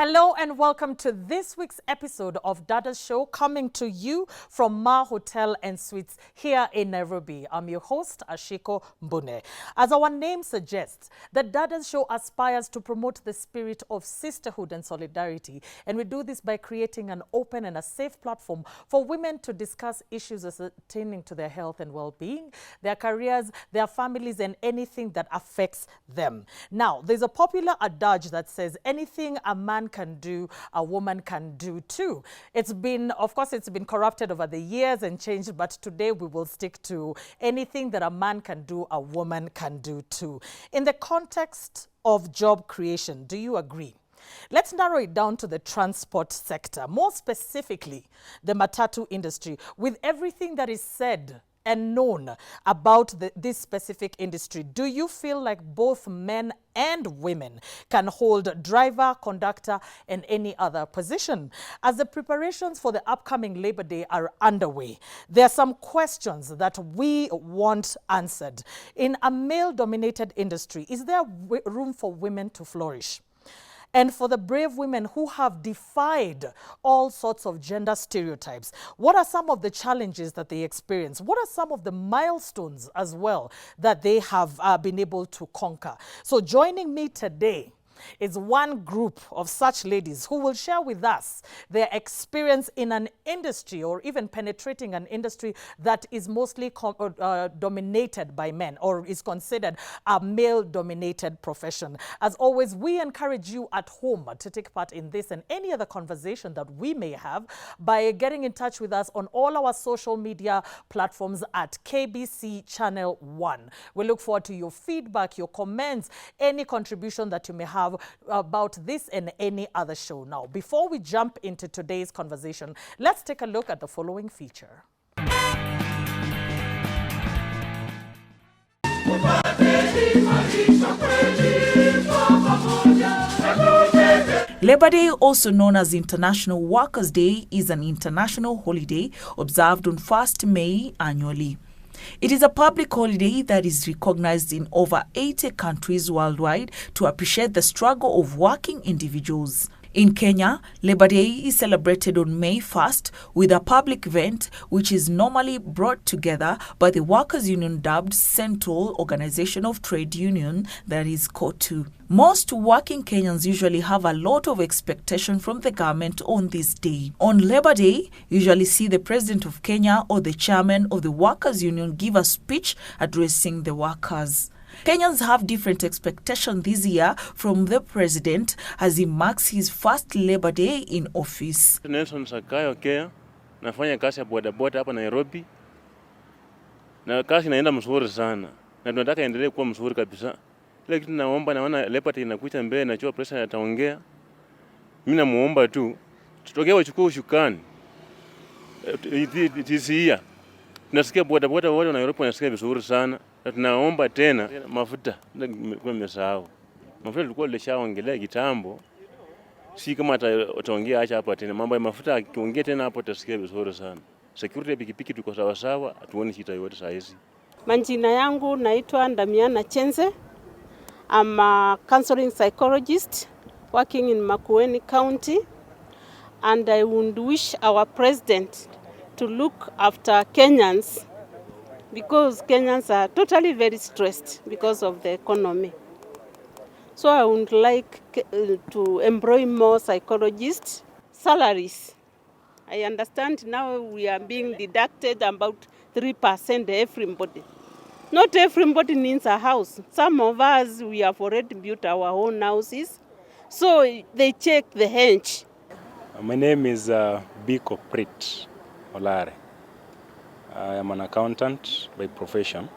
Hello and welcome to this week's episode of Dadas Show, coming to you from Ma Hotel and Suites here in Nairobi. I'm your host, Ashiko Mbune. As our name suggests, the Dadas Show aspires to promote the spirit of sisterhood and solidarity, and we do this by creating an open and a safe platform for women to discuss issues pertaining to their health and well-being, their careers, their families, and anything that affects them. Now, there's a popular adage that says anything a man can do, a woman can do too. It's been corrupted over the years and changed, but today we will stick to anything that a man can do, a woman can do too. In the context of job creation, do you agree? Let's narrow it down to the transport sector, more specifically the matatu industry. With everything that is said and known about this specific industry, do you feel like both men and women can hold driver, conductor, and any other position? As the preparations for the upcoming Labor Day are underway, there are some questions that we want answered. In a male-dominated industry, is there room for women to flourish? And for the brave women who have defied all sorts of gender stereotypes, what are some of the challenges that they experience? What are some of the milestones as well that they have been able to conquer? So joining me today is one group of such ladies who will share with us their experience in an industry or even penetrating an industry that is mostly dominated by men or is considered a male-dominated profession. As always, we encourage you at home to take part in this and any other conversation that we may have by getting in touch with us on all our social media platforms at KBC Channel 1. We look forward to your feedback, your comments, any contribution that you may have about this and any other show. Now, before we jump into today's conversation, let's take a look at the following feature. Labor Day, also known as International Workers' Day, is an international holiday observed on 1st May annually. It is a public holiday that is recognized in over 80 countries worldwide to appreciate the struggle of working individuals. In Kenya, Labor Day is celebrated on May 1st with a public event which is normally brought together by the workers' union dubbed Central Organization of Trade Union, that is COTU. Most working Kenyans usually have a lot of expectation from the government on this day. On Labor Day, you usually see the President of Kenya or the Chairman of the Workers' Union give a speech addressing the workers. Kenyans have different expectations this year from the President as he marks his first Labor Day in office. Nelson Sakayo Kea, nafanya kazi ya bodaboda hapa Nairobi. Na kazi inaenda mzuri sana. Na tunataka endelee kuwa mzuri kabisa. Ile kitu naona Labor Day inakuja mbele na chua President ataongea. Mimi namuomba tu tutokee wachukue ushukani. Tisia. Tunasikia bodaboda wote Nairobi wanasikia vizuri sana. Na tunaomba tena mafuta. Nimesahau. Mafuta tulikuwa tulishaongelea kitambo. Si kama ataongea acha hapa tena. Mambo ya mafuta akiongea tena hapo tutasikia vizuri sana. Security ya pikipiki tuko sawa sawa, hatuoni shida yote saa hizi. Majina yangu naitwa Ndamiana Chenze. I'm a counseling psychologist working in Makueni County, and I would wish our president to look after Kenyans because Kenyans are totally very stressed because of the economy. So I would like to employ more psychologists. Salaries. I understand now we are being deducted about 3% everybody. Not everybody needs a house. Some of us, we have already built our own houses. So they check the hench. My name is Biko Prit Olare. I am an accountant by profession.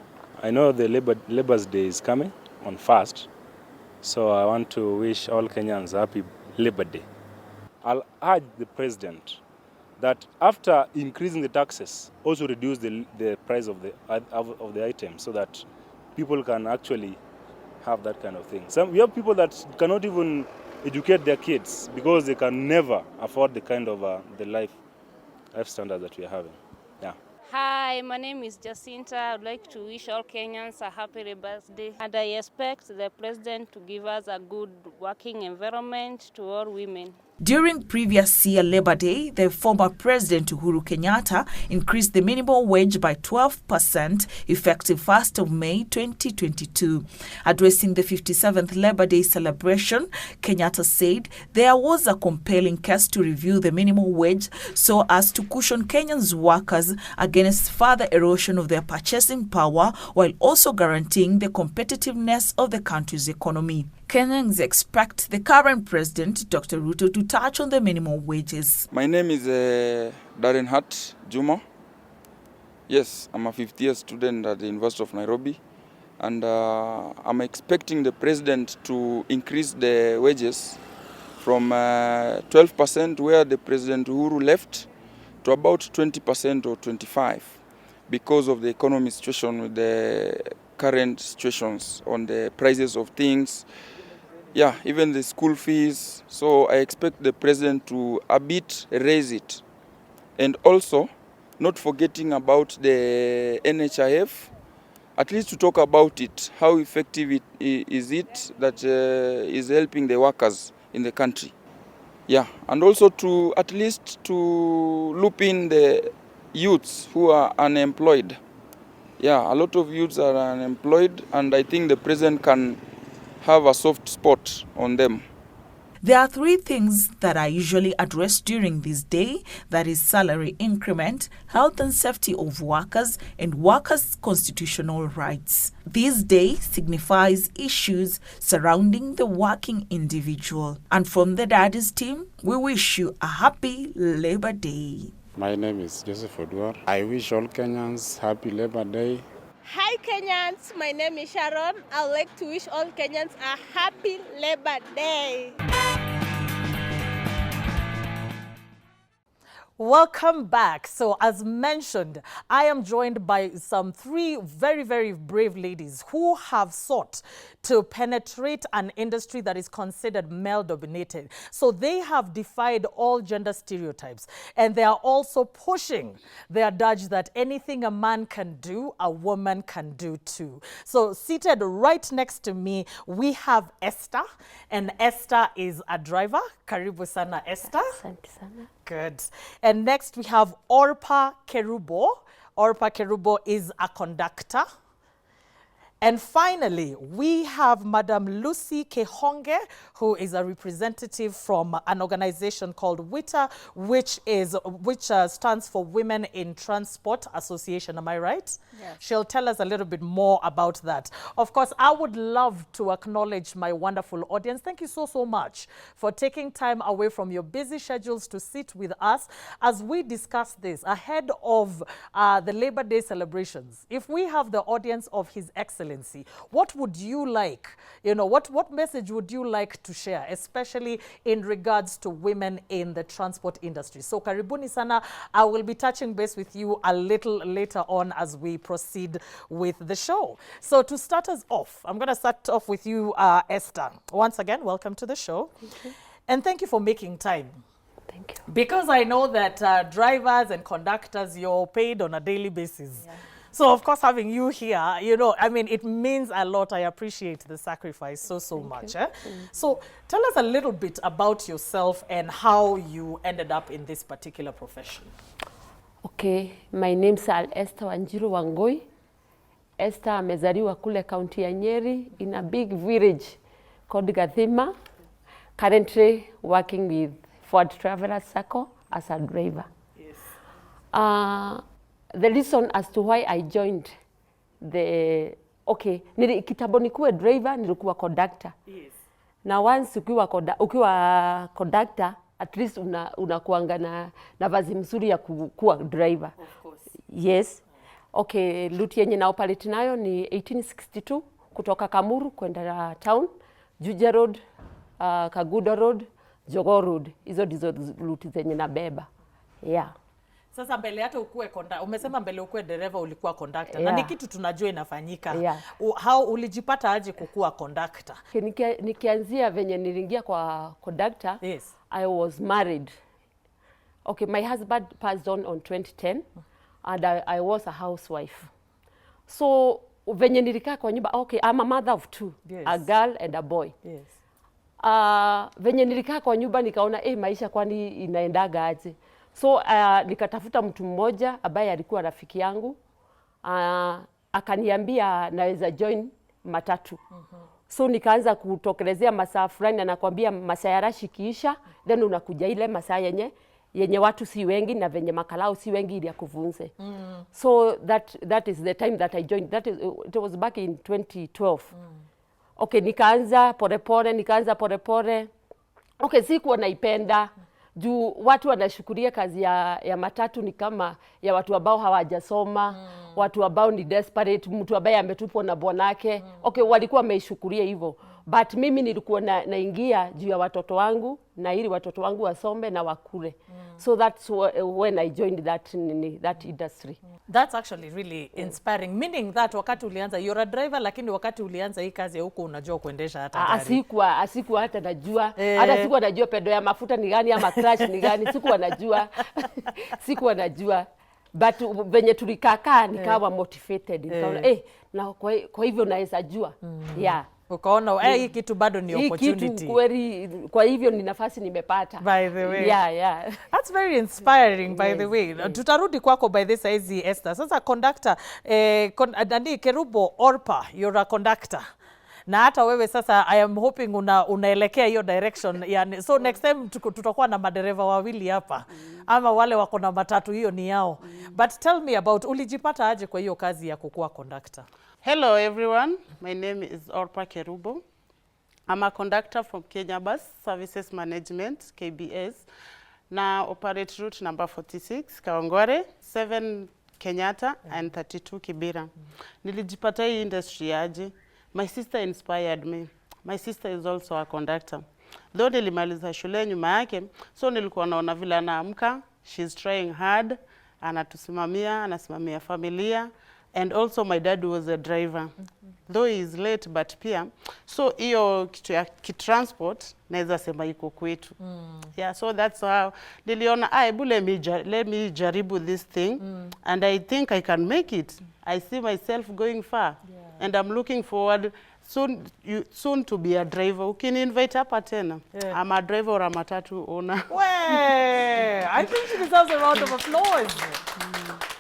I know the Labour's Day is coming on 1st, so I want to wish all Kenyans happy Labor Day. I'll urge the president that after increasing the taxes, also reduce the price of the item so that people can actually have that kind of thing. We have people that cannot even educate their kids because they can never afford the kind of the life standard that we are having. Yeah. Hi, my name is Jacinta. I'd like to wish all Kenyans a happy Labour's Day. And I expect the President to give us a good working environment to all women. During previous year Labor Day, the former President Uhuru Kenyatta increased the minimum wage by 12% effective 1st of May 2022. Addressing the 57th Labor Day celebration, Kenyatta said there was a compelling case to review the minimum wage so as to cushion Kenyans' workers against further erosion of their purchasing power while also guaranteeing the competitiveness of the country's economy. Kenyans expect the current president, Dr. Ruto, to touch on the minimum wages. My name is Darren Hart Juma. Yes, I'm a 5th-year student at the University of Nairobi, and I'm expecting the president to increase the wages from 12% where the President Uhuru left to about 20% or 25% because of the economy situation with the current situations on the prices of things. Yeah, even the school fees. So I expect the president to a bit raise it. And also, not forgetting about the NHIF, at least to talk about it, how effective is it that is helping the workers in the country. Yeah, and also to at least to loop in the youths who are unemployed. Yeah, a lot of youths are unemployed, and I think the president can have a soft spot on them. There are 3 things that are usually addressed during this day, that is salary increment, health and safety of workers, and workers' constitutional rights. This day signifies issues surrounding the working individual. And from the Dadas team, we wish you a happy Labor Day. My name is Joseph Odwar. I wish all Kenyans happy Labor Day. Hi Kenyans, my name is Sharon. I'd like to wish all Kenyans a happy Labor Day. Welcome back. So as mentioned, I am joined by some 3 very, very brave ladies who have sought to penetrate an industry that is considered male-dominated. So they have defied all gender stereotypes, and they are also pushing their adage that anything a man can do, a woman can do too. So seated right next to me, we have Esther, and Esther is a driver. Karibu sana, Esther. Asante sana. Good. And next we have Orpa Kerubo. Orpa Kerubo is a conductor. And finally, we have Madam Lucy Kehonge, who is a representative from an organization called WITA, which stands for Women in Transport Association. Am I right? Yes. She'll tell us a little bit more about that. Of course, I would love to acknowledge my wonderful audience. Thank you so, so much for taking time away from your busy schedules to sit with us as we discuss this ahead of the Labor Day celebrations. If we have the audience of His Excellency, what would you like, what message would you like to share, especially in regards to women in the transport industry? So karibuni sana. I will be touching base with you a little later on as we proceed with the show. So to start us off, I'm going to start off with you, Esther. Once again, welcome to the show. Thank you. And thank you for making time. Thank you. Because I know that drivers and conductors, you're paid on a daily basis. Yeah. So, of course, having you here, it means a lot. I appreciate the sacrifice so much. So, tell us a little bit about yourself and how you ended up in this particular profession. Okay, my name is Esther Wanjiru Wangoi. Esther amezaliwa kule kaunti ya Nyeri in a big village called Gathima. Currently working with Ford Travelers Circle as a driver. Yes. The reason as to why I joined kitambo nikuwe driver, nilikuwa conductor. Yes. Na once ukiwa conductor, at least unakuanga na vazi mzuri ya kuwa driver. Of course. Yes. Okay, route yenye na operate nayo ni 1862 kutoka Kamuru kwenda town, Juja Road, Kagudo Road, Jogoo Road. Hizo ndizo route zenye nabeba. Yeah. Sasa mbele hata ukuwe umesema mbele ukuwe dereva ulikuwa conductor. Yeah. Na ni kitu tunajua inafanyika. Yeah. How ulijipata aje kukuwa conductor? Nikianzia venye nilingia kwa conductor, Yes. I was married. Okay, my husband passed on 2010. and I was a housewife. So venye nilikaa kwa nyumba, okay, I'm a mother of 2, Yes. a girl and a boy. Yes. Venye nilikaa kwa nyumba nikaona maisha kwani inaendaga aje. So nikatafuta mtu mmoja ambaye alikuwa rafiki yangu, akaniambia naweza join matatu. So nikaanza kutokelezea masaa fulani, anakuambia masaa ya rush ikiisha, then unakuja ile masaa yenye watu si wengi na venye makalao si wengi ili akuvunze. So that is the time that I joined. It was back in 2012. Okay, nikaanza polepole. Okay, sikuwa naipenda. Juu watu wanashukuria kazi ya matatu ni kama ya watu ambao hawajasoma, watu ambao ni desperate, mtu ambaye ametupwa na bwanake. Okay, walikuwa wameishukuria hivyo. But mimi nilikuwa naingia juu ya watoto wangu na ili watoto wangu wasome na wakule. So that's when I joined that industry. That's actually really inspiring. Meaning that wakati ulianza, you're a driver, lakini wakati ulianza hii kazi ya huko unajua kuendesha hata gari. Asikuwa hata najua. Hata sikuwa najua pedo ya mafuta ni gani ama clutch ni gani. Sikuwa najua. Sikuwa najua. But venye tulikaka nikawa motivated. Nikaona na kwa hivyo naweza jua. Yeah. Ukaona hii kitu bado ni opportunity. Hii kitu kweli, kwa hivyo ni nafasi nimepata. By the way. Yeah. That's very inspiring, by the way. Tutarudi kwako by this saizi, Esther. Sasa conductor, Kerubo Orpa, you're a conductor. Na hata wewe sasa, I am hoping unaelekea hiyo direction. Yani, so next time tutakuwa na madereva wawili hapa. Ama wale wako na matatu, hiyo ni yao. But tell me about, ulijipata aje kwa hiyo kazi ya kukuwa conductor? Hello everyone, my name is Orpa Kerubo. I'm a conductor from Kenya Bus Services Management, KBS. Now operate route number 46, Kawangware, 7 Kenyatta and 32 Kibera. Nilijipata hii industry aje. My sister inspired me. My sister is also a conductor. Though nilimaliza shule nyuma yake, so nilikuwa naona vile anaamka, she's trying hard, anasimamia familia. And also my dad was a driver. Though he is late, but pia. So hiyo kitu ya kitransport, naweza sema iko kwetu. Yeah, so that's how niliona, let me jaribu this thing. And I think I can make it. I see myself going far. And I'm looking forward soon to be a driver. Ukini invite hapa tena. I'm a driver or a matatu owner. Well, I think she deserves a round of applause.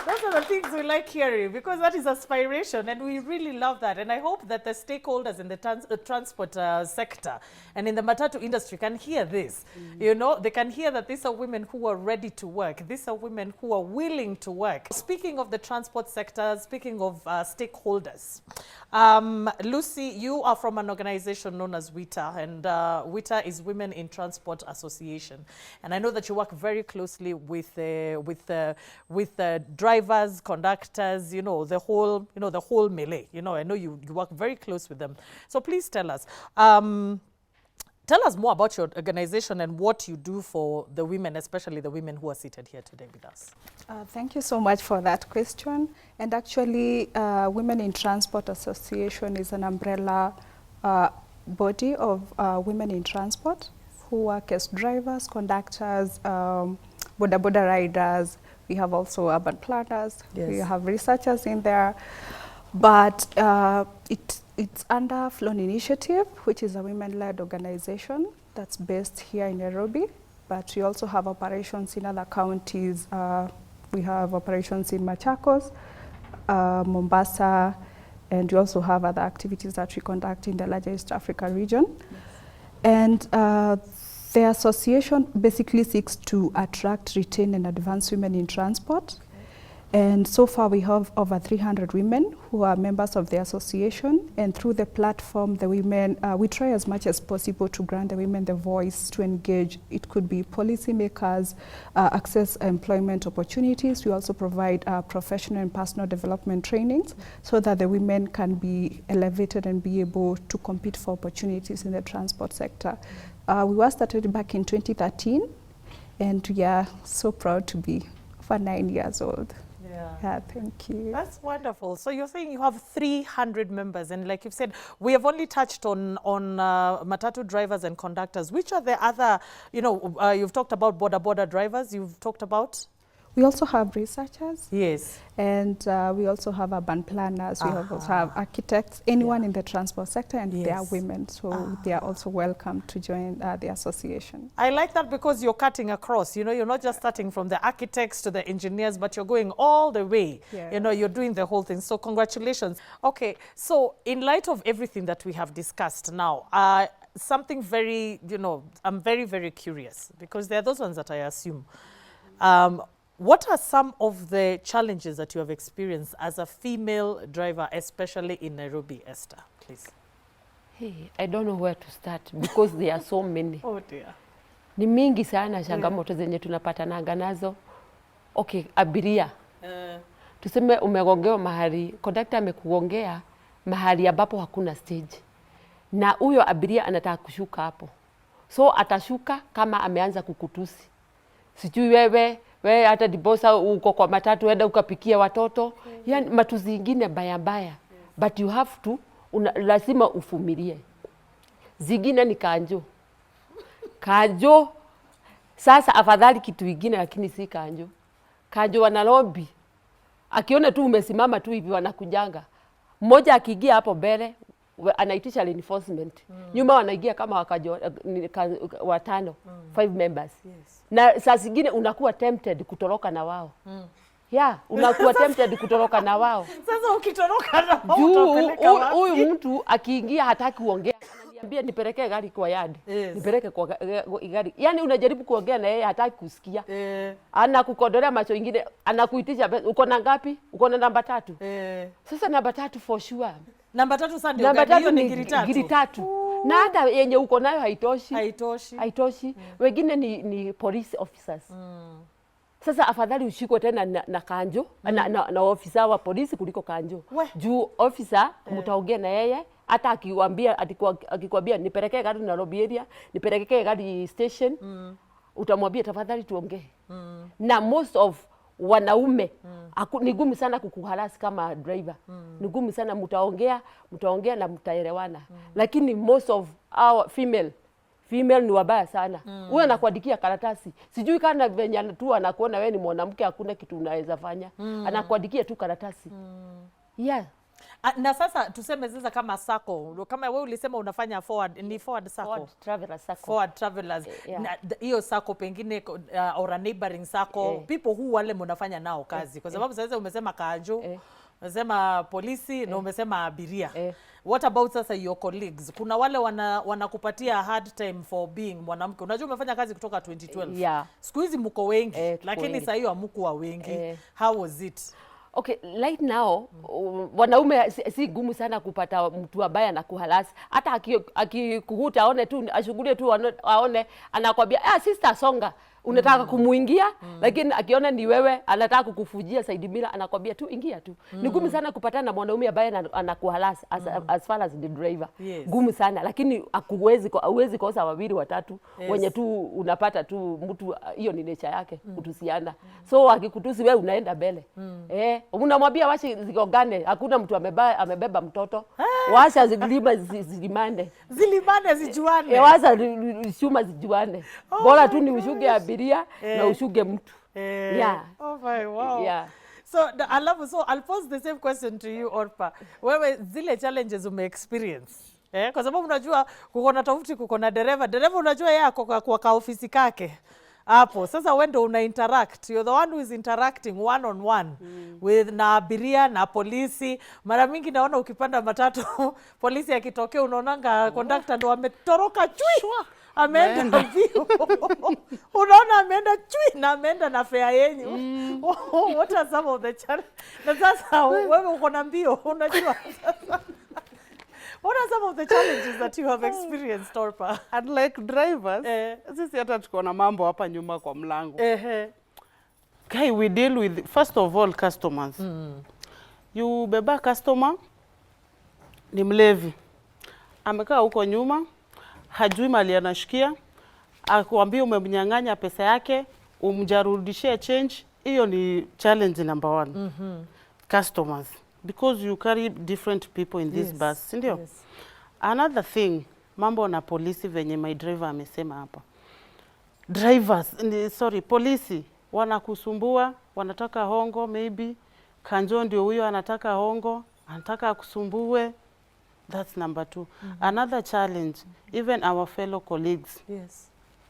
Those are the things we like hearing, because that is aspiration, and we really love that. And I hope that the stakeholders in the transport sector and in the matatu industry can hear this. You know, they can hear that these are women who are ready to work. These are women who are willing to work. Speaking of the transport sector, speaking of stakeholders, Lucy, you are from an organization known as WITA, and WITA is Women in Transport Association. And I know that you work very closely with drivers, conductors, the whole melee. I know you work very close with them. So please tell us. Tell us more about your organization and what you do for the women, especially the women who are seated here today with us. Thank you so much for that question. And actually, Women in Transport Association is an umbrella body of women in transport who work as drivers, conductors, boda riders. We have also urban planners. Yes. We have researchers in there. But it's under Flown Initiative, which is a women-led organization that's based here in Nairobi. But we also have operations in other counties. We have operations in Machakos, Mombasa, and we also have other activities that we conduct in the larger East Africa region. And the association basically seeks to attract, retain, and advance women in transport. And so far we have over 300 women who are members of the association, and through the platform, the women, we try as much as possible to grant the women the voice to engage. It could be policymakers, access employment opportunities. We also provide professional and personal development trainings so that the women can be elevated and be able to compete for opportunities in the transport sector. We were started back in 2013, and we are so proud to be over 9 years old. Yeah, thank you. That's wonderful. So you're saying you have 300 members, and like you've said, we have only touched on matatu drivers and conductors. Which are the other, you've talked about border drivers, you've talked about? We also have researchers. Yes. And we also have urban planners. We also have architects, anyone in the transport sector, and they are women. So they are also welcome to join the association. I like that because you're cutting across. You know, you're not just starting from the architects to the engineers, but you're going all the way. You know, you're doing the whole thing. So congratulations. Okay, so in light of everything that we have discussed now, something very, you know, I'm very, very curious because there are those ones that I assume. What are some of the challenges that you have experienced as a female driver, especially in Nairobi, Esther, please? Hey, I don't know where to start because there are so many. Oh dear. Ni mingi sana changamoto zenye tunapatanaga nazo. Okay, abiria. Tuseme umegongewa mahali, conductor amekugongea mahali ambapo hakuna stage. Na huyo abiria anataka kushuka hapo. So atashuka kama ameanza kukutusi. Sijui wewe hata dibosa uko kwa matatu enda ukapikia watoto. Yani matuzi zingine baya. But you have to, lazima ufumilie. Zingine ni kanjo. Kanjo. Sasa afadhali kitu ingine lakini si kanjo. Kanjo wana lobby. Akiona tu umesimama tu hivi wanakujanga. Mmoja akiingia hapo mbele anaitisha reinforcement. Nyuma wanaingia kama wakajo watano, 5 members. Na saa zingine unakuwa tempted kutoroka na wao. Unakuwa tempted kutoroka na wao. Sasa ukitoroka na wao utapeleka wapi? Huyu mtu akiingia hataki kuongea. Ananiambia nipeleke gari kwa yard. Nipeleke kwa gari. Yani unajaribu kuongea na yeye hataki kusikia. Anakukodolea macho ingine, anakuitisha uko na ngapi? Uko na namba 3. Sasa namba 3 for sure. Namba 3 sasa ndio gari hiyo ni giri 3. Na hata yenye uko nayo haitoshi. Haitoshi. Wengine ni police officers. Sasa afadhali ushikwe tena na kanjo na ofisa wa polisi kuliko kanjo. Juu ofisa mtaongea na yeye hata akikwambia nipelekee gari Nairobi area, nipelekee gari station, utamwambia tafadhali tuongee. Na most of wanaume ni gumu sana kukuharasi kama driver. Ni gumu sana mtaongea na mtaelewana. Lakini most of our female ni wabaya sana. Huyo anakuandikia karatasi. Sijui kana venye tu anakuona wewe ni mwanamke hakuna kitu unaweza fanya. Anakuandikia tu karatasi. Na sasa tuseme sasa kama sako, kama wewe ulisema unafanya forward sako. Forward travelers sako. Forward travelers. Hiyo sako pengine or a neighboring sako, people who wale mnafanya nao kazi. Kwa sababu sasa umesema kanjo, umesema polisi na umesema abiria. What about sasa your colleagues? Kuna wale wanakupatia hard time for being mwanamke. Unajua umefanya kazi kutoka 2012. Siku hizi mko wengi, lakini sasa hiyo hamkuwa wengi. How was it? Okay, right now wanaume si gumu sana kupata mtu ambaye anakuhalasi. Hata akikukuta aone tu ashughulie tu aone anakwambia sister songa unataka kumuingia, lakini akiona ni wewe anataka kukufujia side mirror anakwambia tu ingia tu. Ni gumu sana kupatana na mwanaume ambaye anakuhalasi as far as the driver. Gumu sana, lakini huwezi kosa wawili watatu wenye tu unapata tu mtu hiyo ni nature yake kutusiana. So akikutusi wewe unaenda mbele. Unamwambia washi zigongane, hakuna mtu amebeba mtoto. Washa zilimane zijuane. Wacha shuma zijuane. Bora tu ni ushuge abiria na ushuge mtu. Oh my wow. So I'll pose the same question to you, Orpa. Wewe zile challenges experience. Kwa sababu unajua kuko na tofauti, kuko na dereva unajua yeye ako kwa ofisi kake. Hapo sasa wewe ndio una interact, you're the one who is interacting one on one with na abiria na polisi. Mara mingi naona ukipanda matatu polisi akitokea unaonanga conductor ndo ametoroka chui, ameenda mbio. Unaona ameenda chui na ameenda na fare yenyu. What are some of the challenges? Na sasa wewe uko na mbio unajua sasa. What are some of the challenges that you have experienced, Orpa? Unlike drivers, sisi hata tuko na mambo hapa nyuma kwa mlango. Okay, we deal with, first of all, customers. You beba customer, ni mlevi. Amekaa huko nyuma, hajui mali anashikia, akuambia umemnyang'anya pesa yake, umjarudishie change. Hiyo ni challenge number 1. Customers. Because you carry different people in this bus, si ndio? Another thing, mambo na polisi venye my driver amesema hapa. Polisi wanakusumbua, wanataka hongo maybe. Kanjo ndio huyo anataka hongo, anataka akusumbue. That's number 2. Another challenge, even our fellow colleagues. Yes.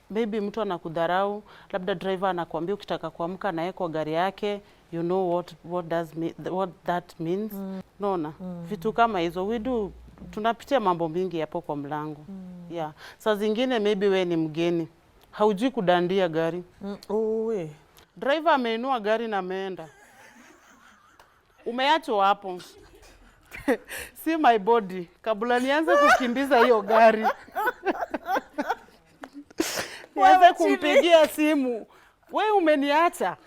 Maybe mtu anakudharau, labda driver anakuambia ukitaka kuamka na yeye kwa gari yake, you know what that means. Naona vitu kama hizo tunapitia mambo mingi hapo kwa mlango. Yeah. Saa zingine maybe we ni mgeni, haujui kudandia gari. Driver ameinua gari na ameenda. Umeachwa hapo. See my body. Kabla nianze kukimbiza hiyo gari. Nianze kumpigia simu. Wewe umeniacha.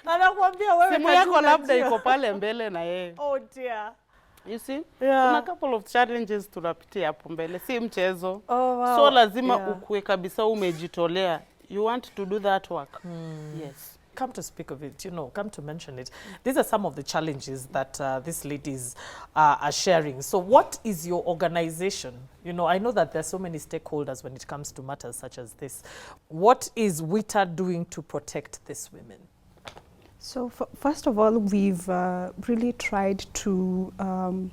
Anakuambia wewe simu yako labda iko pale mbele na yeye. Oh dear. You see? Yeah. Kuna couple of challenges tunapitia hapo mbele. Si mchezo. Oh, wow. So lazima ukue kabisa umejitolea. You want to do that work. Yes. Come to speak of it, come to mention it. These are some of the challenges that these ladies are sharing. So what is your organization? I know that there's so many stakeholders when it comes to matters such as this. What is WITA doing to protect these women? So first of all, we've really tried to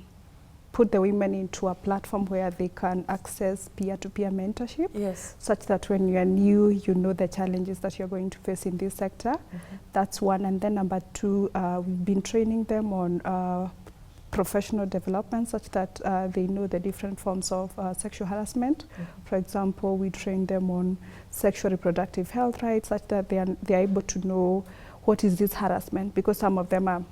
put the women into a platform where they can access peer-to-peer mentorship. Yes. Such that when you are new, you know the challenges that you're going to face in this sector. That's one. And then number 2, we've been training them on professional development such that they know the different forms of sexual harassment. For example, we train them on sexual reproductive health rights such that they are able to know what is this harassment, because some of them are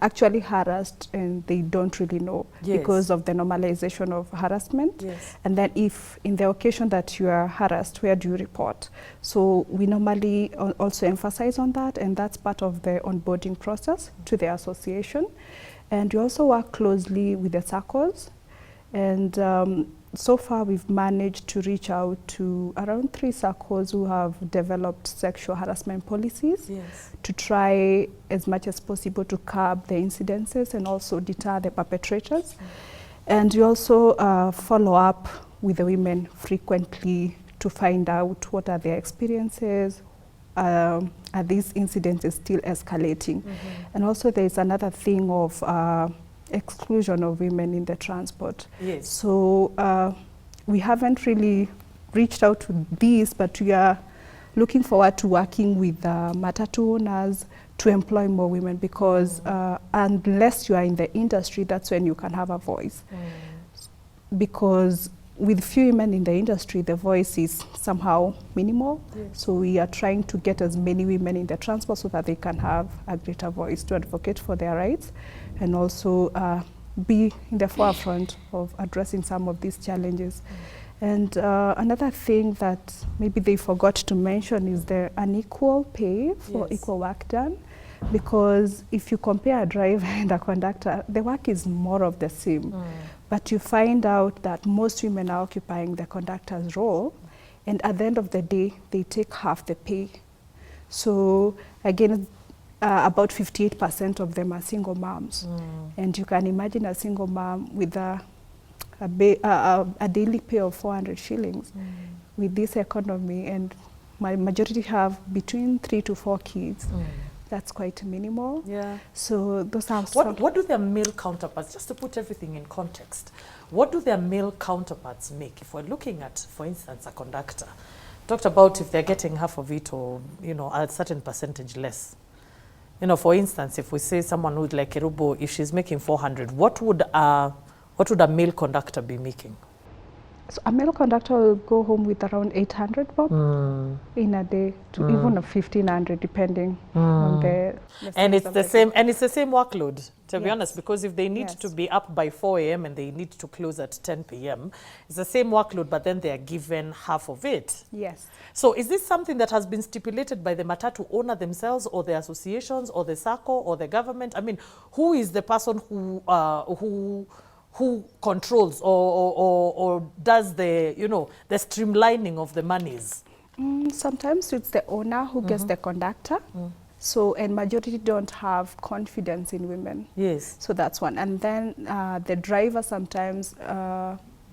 actually harassed and they don't really know because of the normalization of harassment. Yes. And then if in the occasion that you are harassed, where do you report? So we normally also emphasize on that, and that's part of the onboarding process to the association. And we also work closely with the circles, and so far we've managed to reach out to around 3 circles who have developed sexual harassment policies to try as much as possible to curb the incidences and also deter the perpetrators. And we also follow up with the women frequently to find out what are their experiences, are these incidents still escalating. And also there is another thing of exclusion of women in the transport. Yes. So we haven't really reached out to these, but we are looking forward to working with matatu owners to employ more women, because unless you are in the industry, that's when you can have a voice. Because with few women in the industry, the voice is somehow minimal. So we are trying to get as many women in the transport so that they can have a greater voice to advocate for their rights, and also be in the forefront of addressing some of these challenges. And another thing that maybe they forgot to mention is the unequal pay for equal work done. Because if you compare a driver and a conductor, the work is more of the same. But you find out that most women are occupying the conductor's role, and at the end of the day, they take half the pay. So again, about 58% of them are single moms. And you can imagine a single mom with a daily pay of 400 shillings with this economy, and my majority have between 3 to 4 kids. That's quite minimal. Yeah. So those are what do their male counterparts, just to put everything in context, what do their male counterparts make? If we're looking at, for instance, a conductor, talked about if they're getting half of it, or a certain percentage less. For instance, if we say someone who's like Kerubo, if she's making 400, what would a male conductor be making? So a male conductor will go home with around 800 bob in a day, to even 1500, depending on the. And it's the same. And it's the same workload, to be honest, because if they need to be up by 4 a.m. and they need to close at 10 p.m., it's the same workload, but then they are given half of it. Yes. So is this something that has been stipulated by the matatu owner themselves, or the associations, or the SACCO, or the government? I mean, who is the person who controls or does the the streamlining of the monies? Sometimes it's the owner who gets the conductor. So, and majority don't have confidence in women. Yes. So that's one. And then the driver sometimes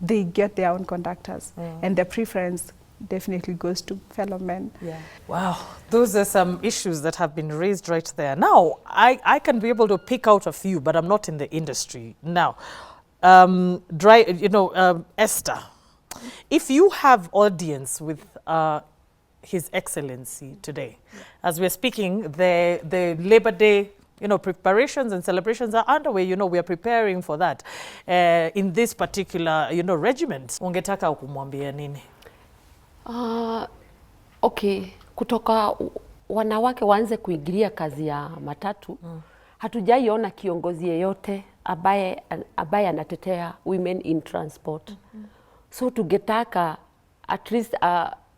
they get their own conductors, and the preference definitely goes to fellow men. Yeah. Wow, those are some issues that have been raised right there. Now, I can be able to pick out a few, but I'm not in the industry. Now, Esther, if you have audience with His Excellency today, as we're speaking, the Labor Day, preparations and celebrations are underway. We are preparing for that in this particular, regiment. Ungetaka kumwambia nini? Okay, kutoka wanawake waanze kuingilia kazi ya matatu, hatujaiona kiongozi yeyote ambaye anatetea women in transport. So tungetaka at least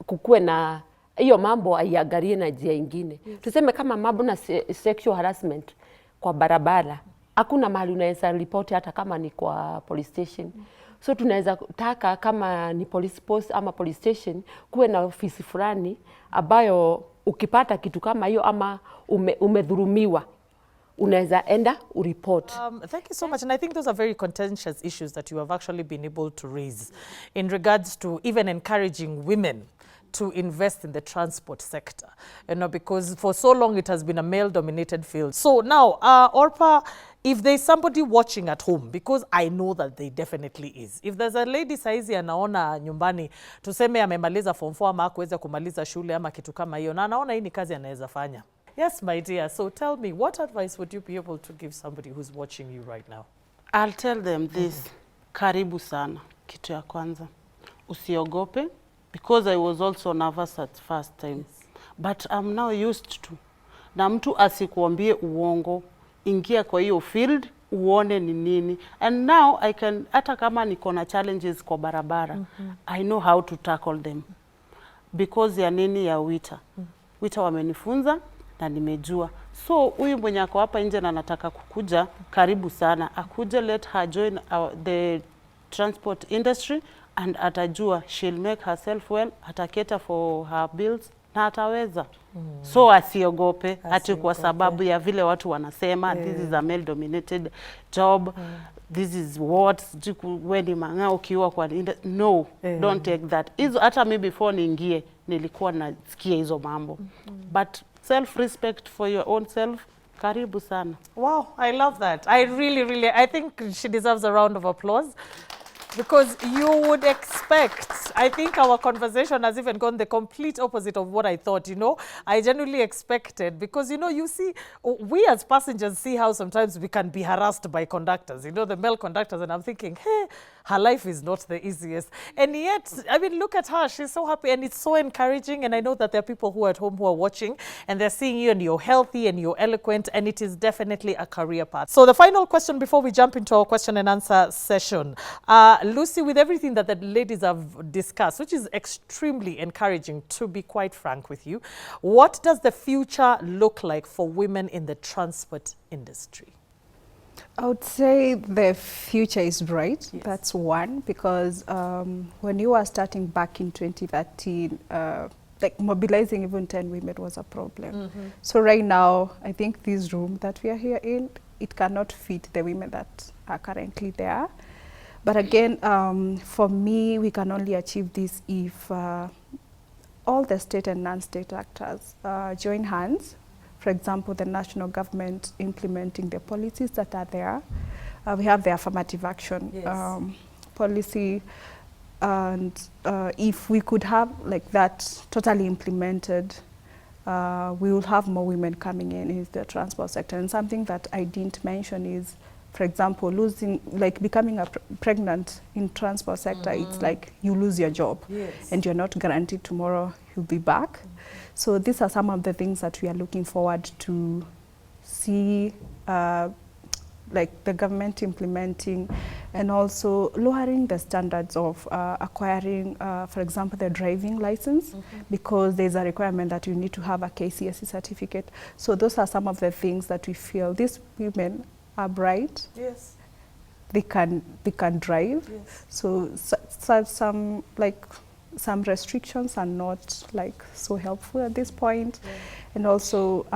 kukue na hiyo mambo aiangalie na njia ingine. Tuseme kama mambo na sexual harassment kwa barabara, hakuna mahali unaweza ripoti hata kama ni kwa police station. So tunaweza taka kama ni police post ama police station kuwe na ofisi fulani ambayo ukipata kitu kama hiyo ama umedhulumiwa unaweza enda ureport. Thank you so much, and I think those are very contentious issues that you have actually been able to raise in regards to even encouraging women to invest in the transport sector, because for so long it has been a male-dominated field. So now, Orpa, if there's somebody watching at home, because I know that there definitely is, if there's a lady saizi anaona nyumbani, tuseme amemaliza form 4 ama hakuweza kumaliza shule ama kitu kama hiyo, na anaona hii ni kazi anaweza fanya. Yes, my dear. So tell me, what advice would you be able to give somebody who's watching you right now? I'll tell them this. Karibu sana. Kitu ya kwanza. Usiogope. Because I was also nervous at first time. Yes. But I'm now used to. Na mtu asikuambie uongo. Ingia kwa hiyo field, uone ni nini. And now I can, hata kama niko na challenges kwa barabara, I know how to tackle them. Because ya nini ya wita. Wita wamenifunza na nimejua. So huyu mwenye ako hapa nje na nataka kukuja, karibu sana. Akuje, let her join the transport industry and atajua she'll make herself well, ataketa for her bills na ataweza. So asiogope ati kwa sababu ya vile watu wanasema this is a male dominated job. This is what when manga ukiwa kwa no, don't take that. Hizo hata mimi before niingie nilikuwa nasikia hizo mambo. But self-respect for your own self, karibu sana. Wow, I love that. I think she deserves a round of applause. Because you would expect, I think our conversation has even gone the complete opposite of what I thought, I genuinely expected, because, you see, we as passengers see how sometimes we can be harassed by conductors, the male conductors, and I'm thinking, hey, her life is not the easiest. And yet, I mean, look at her, she's so happy, and it's so encouraging, and I know that there are people who are at home who are watching, and they're seeing you, and you're healthy, and you're eloquent, and it is definitely a career path. So the final question before we jump into our question and answer session, Lucy, with everything that the ladies have discussed, which is extremely encouraging, to be quite frank with you, what does the future look like for women in the transport industry? I would say the future is bright. Yes. That's one, because when you were starting back in 2013, like mobilizing even 10 women was a problem. So right now, I think this room that we are here in, it cannot fit the women that are currently there. But again, for me, we can only achieve this if all the state and non-state actors join hands. For example, the national government implementing the policies that are there. We have the affirmative action policy. And if we could have like that totally implemented, we will have more women coming in the transport sector. And something that I didn't mention is, for example, becoming pregnant in transport sector, it's like you lose your job and you're not guaranteed tomorrow you'll be back. So these are some of the things that we are looking forward to see, like the government implementing, and also lowering the standards of acquiring, for example, the driving license, because there's a requirement that you need to have a KCSE certificate. So those are some of the things that we feel these women are bright. Yes. They can drive. Yes. So some restrictions are not like so helpful at this point. Yeah. And also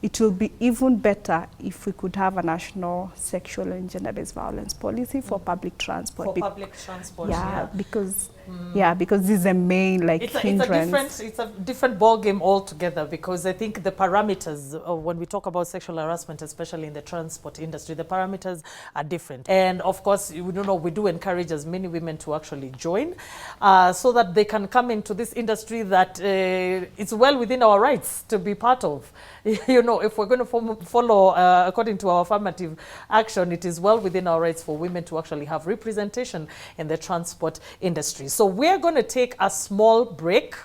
it will be even better if we could have a national sexual and gender-based violence policy for public transport. For public transport, yeah, because Yeah, because this is the main hindrance. It's a different ball game altogether, because I think the parameters when we talk about sexual harassment, especially in the transport industry, the parameters are different. And of course, we do encourage as many women to actually join so that they can come into this industry that it's well within our rights to be part of. If we're going to follow according to our affirmative action, it is well within our rights for women to actually have representation in the transport industry. So we're going to take a small break.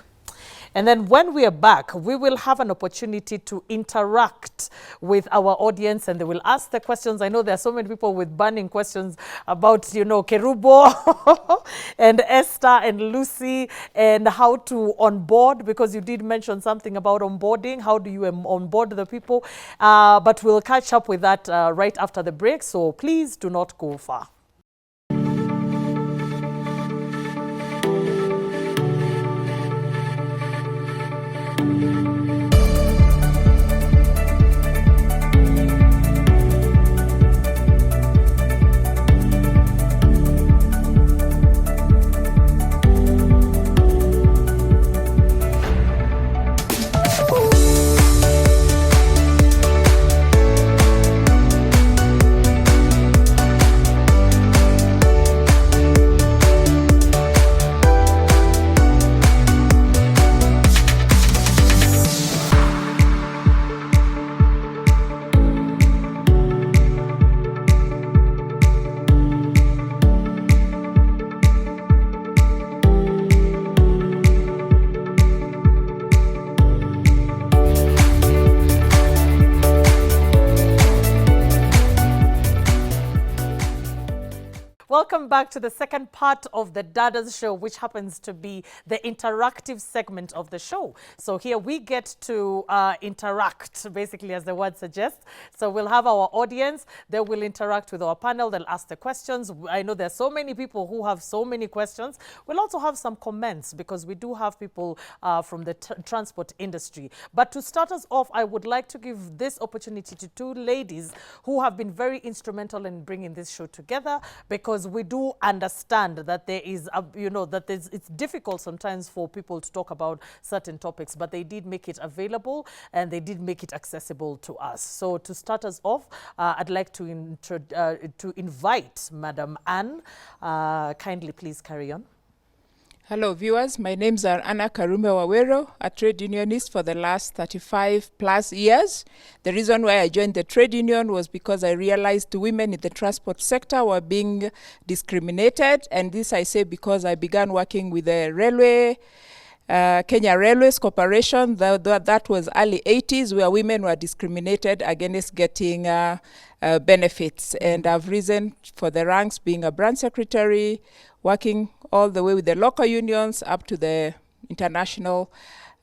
And then when we are back, we will have an opportunity to interact with our audience, and they will ask the questions. I know there are so many people with burning questions about, Kerubo and Esther and Lucy, and how to onboard, because you did mention something about onboarding. How do you onboard the people? But we'll catch up with that right after the break. So please do not go far. Welcome back to the second part of the Dadas show, which happens to be the interactive segment of the show. So here we get to interact, basically, as the word suggests. So we'll have our audience. They will interact with our panel. They'll ask the questions. I know there's so many people who have so many questions. We'll also have some comments, because we do have people from the transport industry. But to start us off, I would like to give this opportunity to two ladies who have been very instrumental in bringing this show together, because we do understand that there is, it's difficult sometimes for people to talk about certain topics, but they did make it available and they did make it accessible to us. So to start us off, I'd like to invite Madam Anne. Kindly please carry on. Hello viewers, my names are Anna Karume Wawero, a trade unionist for the last 35 plus years. The reason why I joined the trade union was because I realized women in the transport sector were being discriminated, and this I say because I began working with the railway, Kenya Railways Corporation. That was early 80s, where women were discriminated against getting benefits, and I've risen for the ranks, being a branch secretary, working all the way with the local unions up to the international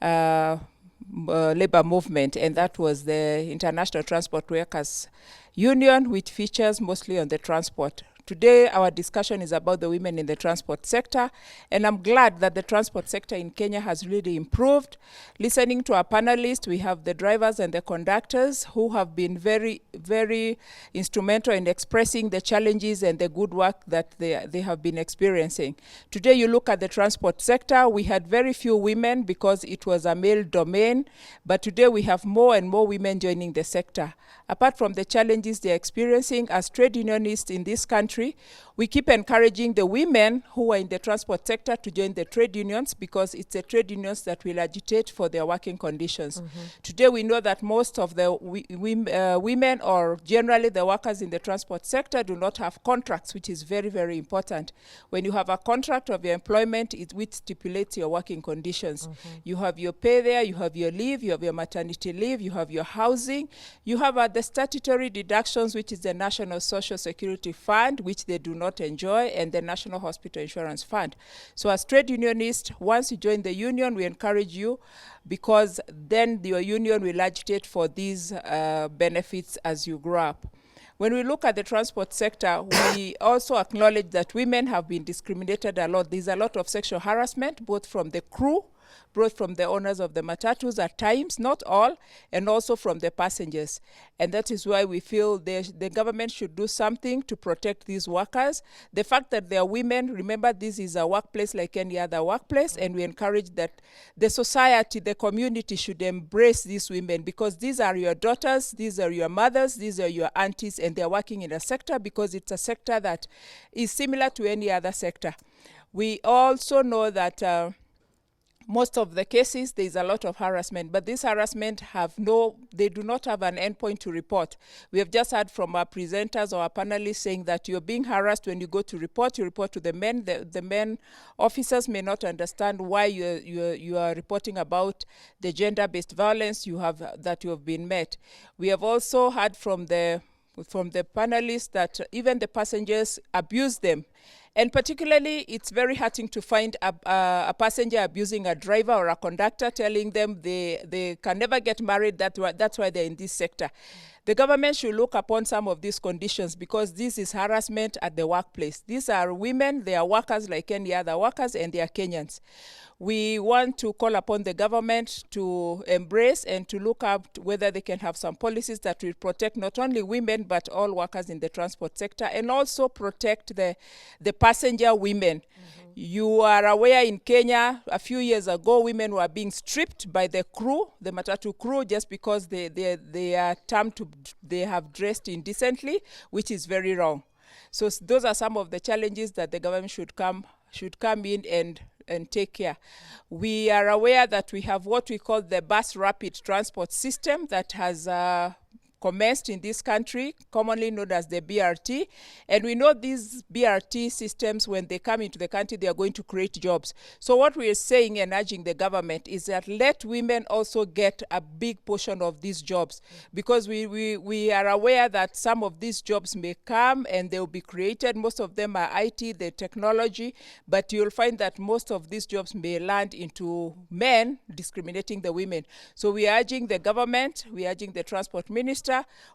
labor movement, and that was the International Transport Workers Union, which features mostly on the transport. Today, our discussion is about the women in the transport sector, and I'm glad that the transport sector in Kenya has really improved. Listening to our panelists, we have the drivers and the conductors who have been very, very instrumental in expressing the challenges and the good work that they have been experiencing. Today, you look at the transport sector, we had very few women because it was a male domain, but today we have more and more women joining the sector. Apart from the challenges they're experiencing as trade unionists in this country, we keep encouraging the women who are in the transport sector to join the trade unions, because it's the trade unions that will agitate for their working conditions. Today we know that most of the women, or generally the workers in the transport sector, do not have contracts, which is very, very important. When you have a contract of your employment, which stipulates your working conditions. You have your pay there, you have your leave, you have your maternity leave, you have your housing, you have the statutory deductions, which is the National Social Security Fund, which they do not enjoy, and the National Hospital Insurance Fund. So as trade unionists, once you join the union, we encourage you, because then your union will agitate for these benefits as you grow up. When we look at the transport sector, we also acknowledge that women have been discriminated a lot. There's a lot of sexual harassment, both from the crew, both from the owners of the matatus at times, not all, and also from the passengers. And that is why we feel the government should do something to protect these workers. The fact that they are women, remember this is a workplace like any other workplace, and we encourage that the society, the community should embrace these women, because these are your daughters, these are your mothers, these are your aunties, and they're working in a sector because it's a sector that is similar to any other sector. We also know that most of the cases, there is a lot of harassment, but this harassment they do not have an endpoint to report. We have just heard from our presenters or our panelists saying that you're being harassed when you go to report. You report to the men. The men officers may not understand why you are reporting about the gender-based violence that you have been met. We have also heard from the panelists that even the passengers abuse them. And particularly, it's very hurting to find a passenger abusing a driver or a conductor, telling them they can never get married, that's why they're in this sector. The government should look upon some of these conditions, because this is harassment at the workplace. These are women, they are workers like any other workers, and they are Kenyans. We want to call upon the government to embrace and to look up whether they can have some policies that will protect not only women, but all workers in the transport sector, and also protect the passenger women. You are aware in Kenya, a few years ago, women were being stripped by the crew, the matatu crew, just because they are termed they have dressed indecently, which is very wrong. So those are some of the challenges that the government should come in and take care. We are aware that we have what we call the bus rapid transport system that has commenced in this country, commonly known as the BRT. And we know these BRT systems, when they come into the country, they are going to create jobs. So what we are saying and urging the government is that let women also get a big portion of these jobs, because we are aware that some of these jobs may come and they will be created. Most of them are IT, the technology, but you'll find that most of these jobs may land into men, discriminating the women. So we are urging the government, we are urging the transport minister,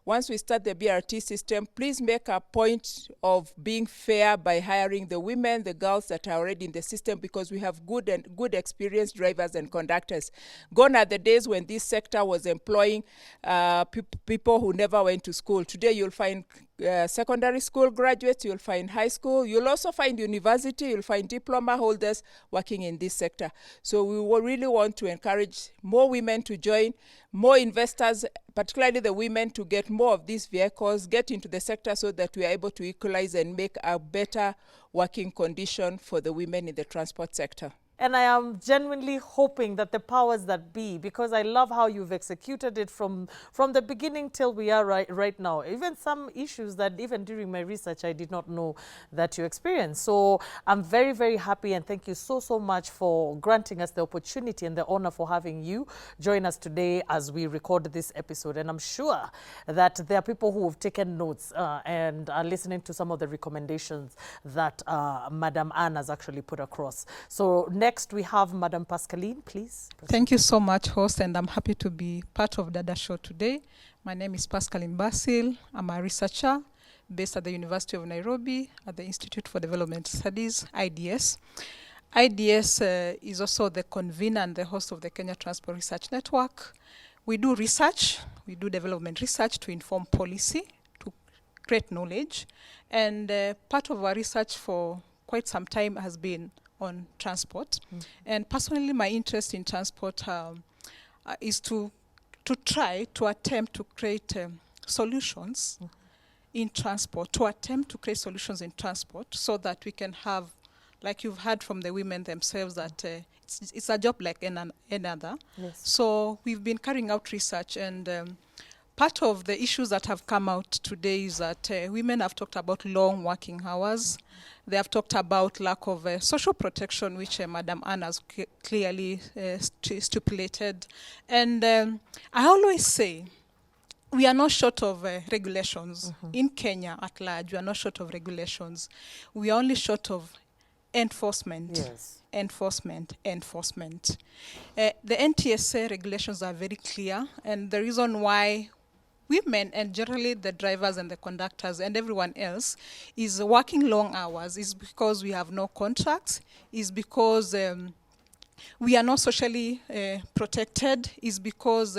once we start the BRT system, please make a point of being fair by hiring the women, the girls that are already in the system, because we have good experienced drivers and conductors. Gone are the days when this sector was employing people who never went to school. Today you'll find secondary school graduates, you'll find high school, you'll also find university, you'll find diploma holders working in this sector. So we will really want to encourage more women to join, more investors, particularly the women, to get more of these vehicles, get into the sector so that we are able to equalize and make a better working condition for the women in the transport sector. And I am genuinely hoping that the powers that be, because I love how you've executed it from the beginning till we are right now. Even some issues that even during my research I did not know that you experienced. So I'm very, very happy, and thank you so much for granting us the opportunity and the honor for having you join us today as we record this episode. And I'm sure that there are people who have taken notes and are listening to some of the recommendations that Madam Anne has actually put across. So next, we have Madam Pascaline, please. Thank you so much, host, and I'm happy to be part of Dadas show today. My name is Pascaline Basil. I'm a researcher based at the University of Nairobi at the Institute for Development Studies, IDS. IDS is also the convener and the host of the Kenya Transport Research Network. We do research, we do development research to inform policy, to create knowledge, and part of our research for quite some time has been on transport. And personally, my interest in transport is to attempt to create solutions in transport, so that we can have, like you've heard from the women themselves, that it's a job like another. Yes. So we've been carrying out research, and part of the issues that have come out today is that women have talked about long working hours. They have talked about lack of social protection, which Madam Anne has clearly stipulated. And I always say, we are not short of regulations. In Kenya at large, we are not short of regulations. We are only short of enforcement. Yes. Enforcement. The NTSA regulations are very clear, and the reason why women, and generally the drivers and the conductors and everyone else, is working long hours is because we have no contracts, is because we are not socially protected is because,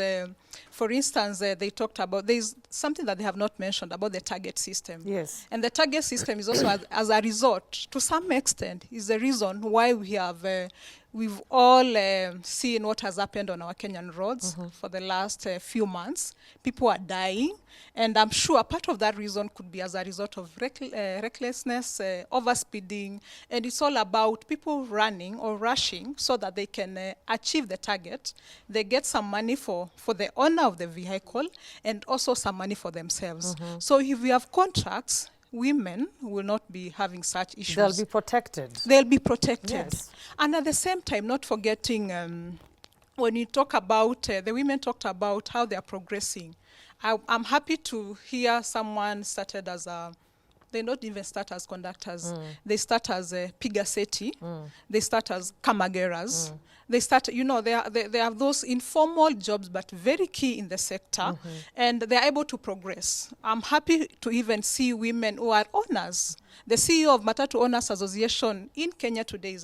for instance, they talked about, there's something that they have not mentioned about the target system. Yes. And the target system is also, as a result, to some extent, is the reason why we have, we've all seen what has happened on our Kenyan roads for the last few months. People are dying, and I'm sure part of that reason could be as a result of recklessness, overspeeding, and it's all about people running or rushing so that they can achieve the target. They get some money for the owner of the vehicle and also some money for themselves. So if we have contracts, women will not be having such issues. They'll be protected. They'll be protected. Yes. And at the same time, not forgetting, when you talk about, the women talked about how they are progressing. I'm happy to hear someone started as they don't even start as conductors. They start as pigaseti. They start as kamageras. They start, you know, they have those informal jobs, but very key in the sector, and they're able to progress. I'm happy to even see women who are owners. The CEO of Matatu Owners Association in Kenya today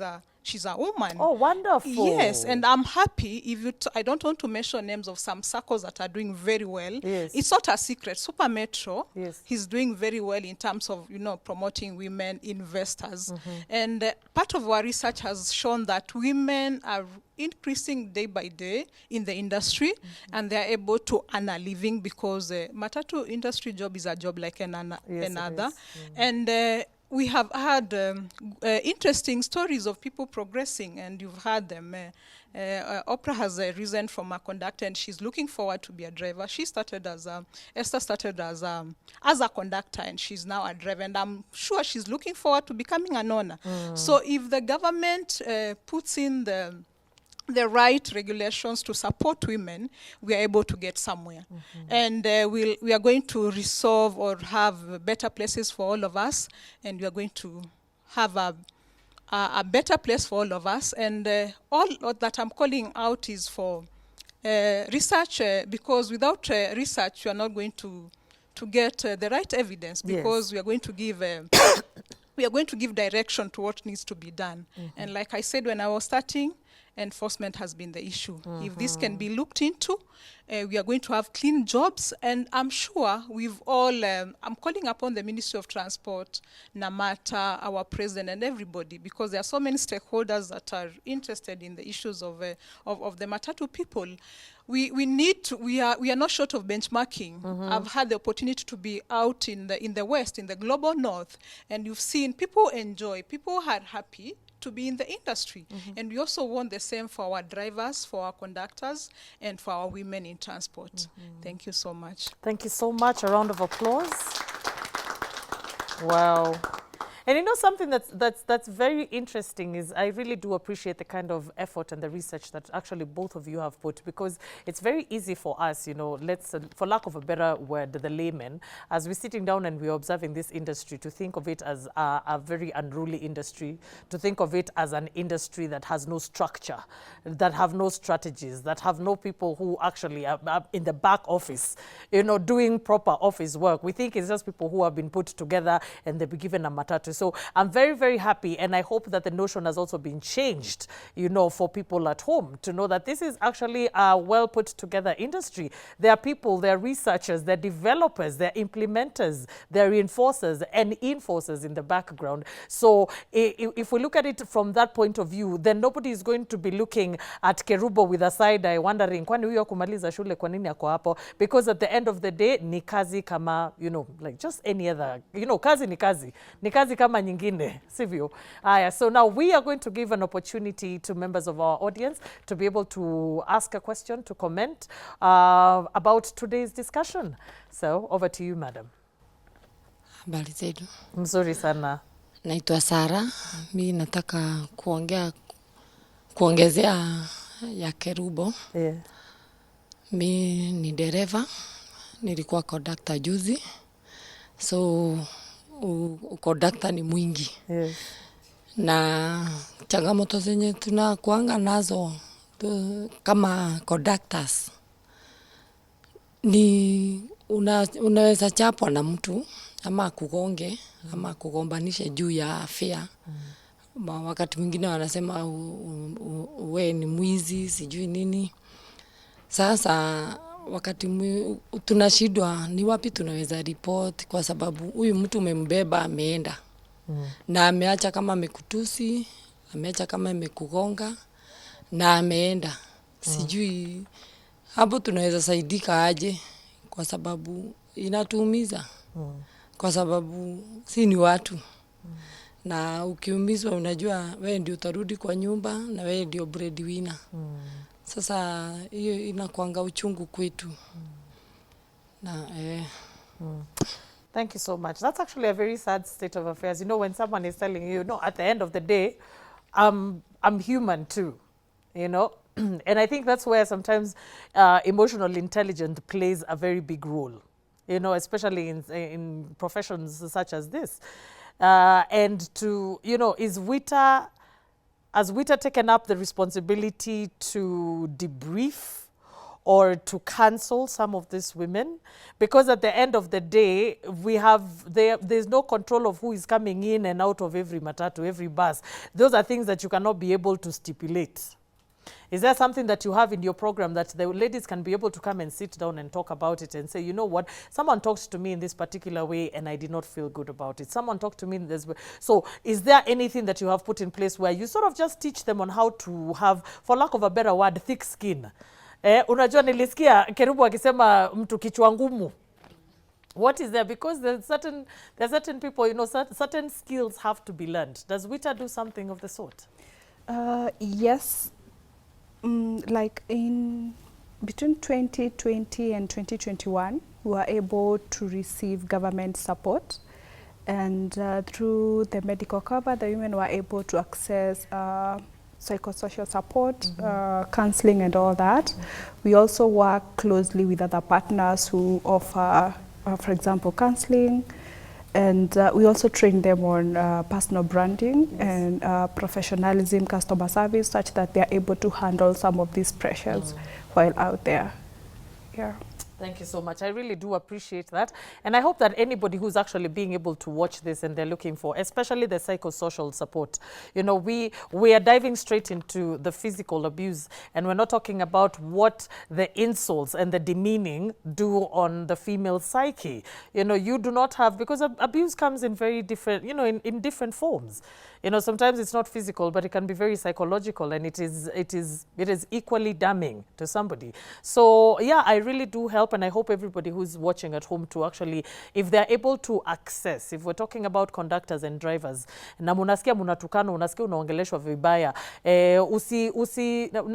she's a woman. Oh, wonderful. Yes, and I'm happy. If you I don't want to mention names of some circles that are doing very well. Yes. It's not a secret. Super Metro, yes, he's doing very well in terms of, you know, promoting women investors. And part of our research has shown that women are increasing day by day in the industry, and they're able to earn a living because Matatu industry job is a job like another. And we have had interesting stories of people progressing, and you've heard them. Oprah has risen from a conductor, and she's looking forward to be a driver. She started as Esther started as a conductor, and she's now a driver. And I'm sure she's looking forward to becoming an owner. So if the government puts in the right regulations to support women, we are able to get somewhere. And we are going to resolve or have better places for all of us, and we are going to have a better place for all of us. And all that I'm calling out is for research, because without research, you are not going to get the right evidence, because we are going to give we are going to give direction to what needs to be done. And like I said when I was starting, enforcement has been the issue. If this can be looked into, we are going to have clean jobs. And I'm sure we've all, I'm calling upon the Ministry of Transport, Namata, our president, and everybody, because there are so many stakeholders that are interested in the issues of the Matatu people. We need to, we are not short of benchmarking. I've had the opportunity to be out in the West, in the global North, and you've seen people enjoy, people are happy to be in the industry. And we also want the same for our drivers, for our conductors, and for our women in transport. Thank you so much. Thank you so much. A round of applause. Wow. And you know, something that's very interesting is I really do appreciate the kind of effort and the research that actually both of you have put, because it's very easy for us, you know, for lack of a better word, the layman, as we're sitting down and we're observing this industry, to think of it as a very unruly industry, to think of it as an industry that has no structure, that have no strategies, that have no people who actually are in the back office, you know, doing proper office work. We think it's just people who have been put together and they'll be given a matatu. So I'm very, very happy, and I hope that the notion has also been changed, you know, for people at home to know that this is actually a well put together industry. There are people, there are researchers, there are developers, there are implementers, there are reinforcers and enforcers in the background. So if we look at it from that point of view, then nobody is going to be looking at Kerubo with a side eye wondering, kwani huyo kumaliza shule kwa nini ako hapo? Because at the end of the day, ni kazi kama, you know, like just any other, you know, kazi ni kazi. Ni kazi kama nyingine, sivyo? So now we are going to give an opportunity to members of our audience to be able to ask a question, to comment about today's discussion. So over to you, madam. Habari zetu. Mzuri sana. Naitwa Sara. Mimi nataka kuongezea ya Kerubo. Yeah. Mimi ni dereva. Nilikuwa conductor juzi. So conductor ni mwingi. Yes. Na changamoto zenye tunakuanga nazo kama conductors ni unaweza chapwa na mtu ama kugonge ama kugombanishe juu ya fare. wakati mwingine wanasema we ni mwizi, sijui nini. Sasa wakati tunashindwa ni wapi tunaweza report, kwa sababu huyu mtu umembeba ameenda. Na ameacha kama amekutusi, ameacha kama amekugonga na ameenda. Sijui hapo tunaweza saidika aje, kwa sababu inatuumiza. Kwa sababu si ni watu. Na ukiumizwa unajua wewe ndio utarudi kwa nyumba na wewe ndio breadwinner. Sasa hiyo inakuanga uchungu kwetu. Na Thank you so much. That's actually a very sad state of affairs. You know, when someone is telling you, no, at the end of the day, I'm human too, you know. And I think that's where sometimes emotional intelligence plays a very big role, you know, especially in professions such as this. And to, you know, has WITA taken up the responsibility to debrief or to cancel some of these women? Because at the end of the day, there's no control of who is coming in and out of every matatu, every bus. Those are things that you cannot be able to stipulate. Is there something that you have in your program that the ladies can be able to come and sit down and talk about it and say, you know what, someone talked to me in this particular way and I did not feel good about it. Someone talked to me in this way. So is there anything that you have put in place where you sort of just teach them on how to have, for lack of a better word, thick skin? Unajua nilisikia Kerubu akisema mtu kichwa ngumu. What is there? Because there's certain people, you know, certain skills have to be learned. Does WITA do something of the sort? Yes. Like in between 2020 and 2021, we were able to receive government support, and through the medical cover, the women were able to access psychosocial support, counseling and all that. We also work closely with other partners who offer, for example, counseling, and we also train them on personal branding and professionalism, customer service, such that they are able to handle some of these pressures while out there. Yeah. Thank you so much. I really do appreciate that. And I hope that anybody who's actually being able to watch this and they're looking for, especially the psychosocial support, you know, we are diving straight into the physical abuse, and we're not talking about what the insults and the demeaning do on the female psyche. You know, you do not have, because abuse comes in very different, you know, in different forms. You know, sometimes it's not physical, but it can be very psychological, and it is equally damning to somebody. So yeah, I really do help, and I hope everybody who's watching at home to actually, if they're able to access, if we're talking about conductors and drivers, na munasikia munatukana, unasikia unaongeleshwa vibaya,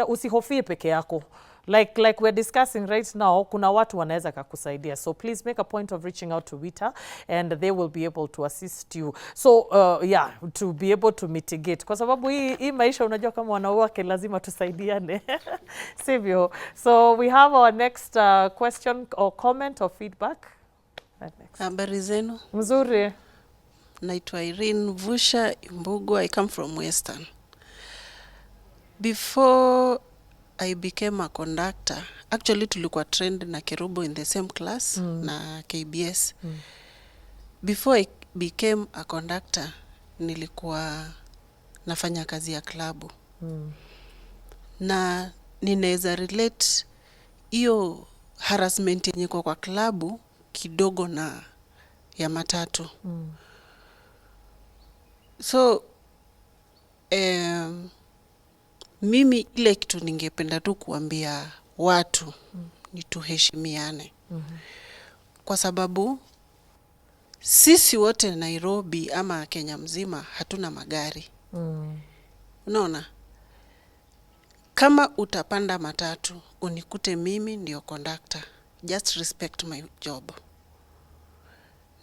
usihofie peke yako. Like we're discussing right now, kuna watu wanaweza kakusaidia. So please make a point of reaching out to WITA, and they will be able to assist you. So yeah, to be able to mitigate. Kwa sababu hii maisha unajua kama wanawake lazima tusaidiane. Sivyo. So we have our next question or comment or feedback. Habari zenu. Mzuri. Naitwa Irene Vusha Imbugu. I come from Western. Before I became a conductor, actually tulikuwa trained na Kerubo in the same class na KBS. Before I became a conductor, nilikuwa nafanya kazi ya klabu. Na ninaweza relate hiyo harassment yenye kwa klabu kidogo na ya matatu. So mimi ile kitu ningependa tu kuambia watu ni tuheshimiane. Kwa sababu sisi wote Nairobi ama Kenya mzima hatuna magari. Unaona? Kama utapanda matatu, unikute mimi ndio conductor. Just respect my job.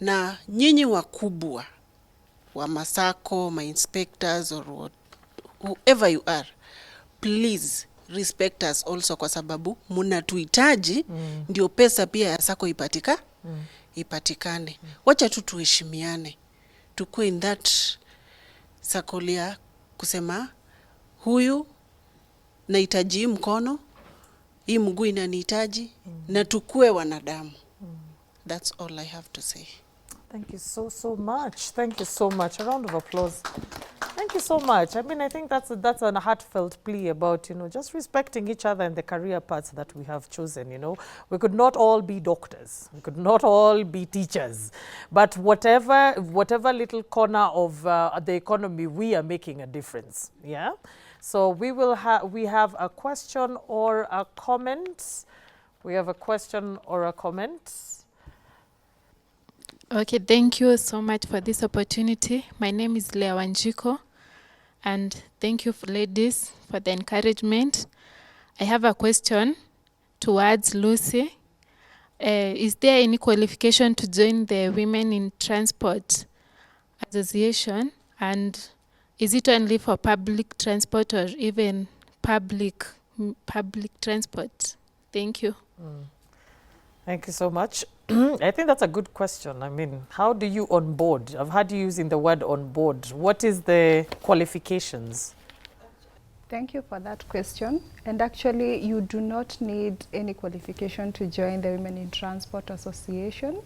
Na nyinyi wakubwa wa Masako, my inspectors or whoever you are, please respect us also, kwa sababu mnatuhitaji ndio pesa pia ya Sako ipatikane. Wacha tu tuheshimiane. Tukue in that sakolia kusema huyu nahitaji mkono, hii mguu inanihitaji, na tukue wanadamu. That's all I have to say. Thank you so much. Thank you so much. A round of applause. Thank you. Thank you so much. I mean, I think that's a heartfelt plea about, just respecting each other and the career paths that we have chosen, We could not all be doctors. We could not all be teachers. But whatever little corner of the economy, we are making a difference, yeah? So we have a question or a comment. We have a question or a comment. Okay, thank you so much for this opportunity. My name is Lea Wanjiko, and thank you, ladies, for the encouragement. I have a question towards Lucy. Is there any qualification to join the Women in Transport Association? And is it only for public transport or even public transport? Thank you. Thank you so much. I think that's a good question. I mean, how do you onboard? I've heard you using the word onboard. What is the qualifications? Thank you for that question. And actually, you do not need any qualification to join the Women in Transport Association.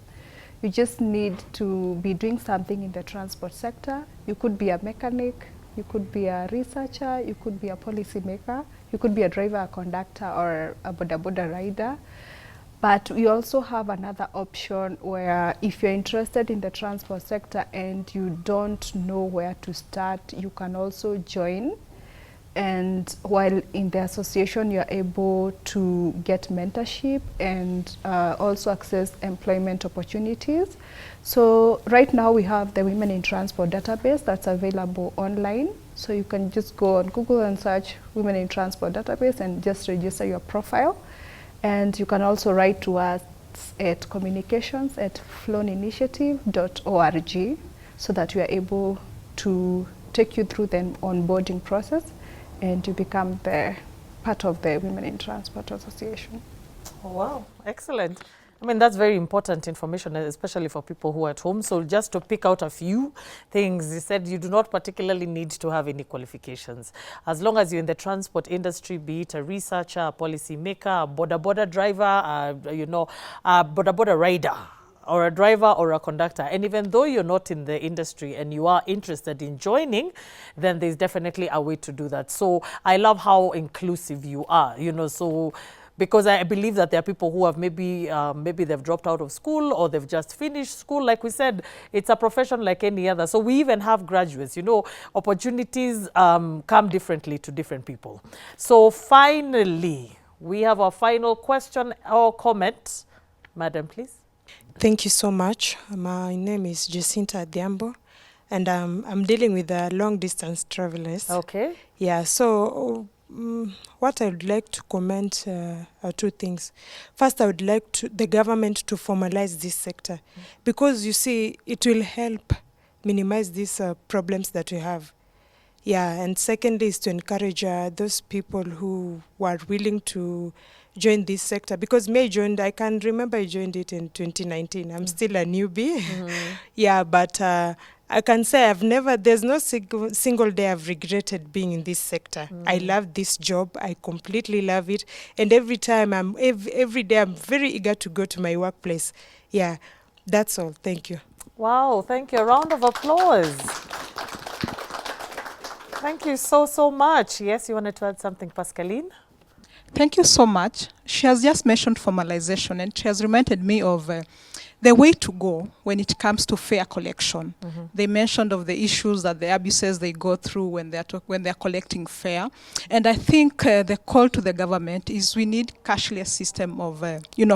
You just need to be doing something in the transport sector. You could be a mechanic, you could be a researcher, you could be a policy maker, you could be a driver, a conductor, or a boda rider. But we also have another option where if you're interested in the transport sector and you don't know where to start, you can also join. And while in the association, you're able to get mentorship and also access employment opportunities. So right now we have the Women in Transport database that's available online. So you can just go on Google and search Women in Transport database and just register your profile. And you can also write to us at communications@floninitiative.org so that we are able to take you through the onboarding process and you become part of the Women in Transport Association. Oh, wow, excellent. I mean, that's very important information, especially for people who are at home. So just to pick out a few things, you said you do not particularly need to have any qualifications. As long as you're in the transport industry, be it a researcher, a policy maker, a boda driver, a boda rider, or a driver or a conductor. And even though you're not in the industry and you are interested in joining, then there's definitely a way to do that. So I love how inclusive you are, so because I believe that there are people who have maybe they've dropped out of school or they've just finished school. Like we said, it's a profession like any other. So we even have graduates, opportunities come differently to different people. So finally, we have our final question or comment. Madam, please. Thank you so much. My name is Jacinta Adhiambo, and I'm dealing with long distance travelers. Okay. Yeah, so what I would like to comment are two things. First, I would like the government to formalize this sector because you see, it will help minimize these problems that we have. Yeah, and secondly is to encourage those people who were willing to join this sector because I can remember I joined it in 2019. I'm still a newbie. Yeah, but I can say there's no single day I've regretted being in this sector. I love this job. I completely love it. And every day I'm very eager to go to my workplace. Yeah, that's all. Thank you. Wow, thank you. A round of applause. Thank you so much. Yes, you wanted to add something, Pascaline? Thank you so much. She has just mentioned formalization, and she has reminded me of the way to go when it comes to fare collection. They mentioned of the issues that the abuses they go through when they're collecting fare. And I think the call to the government is we need cashless system of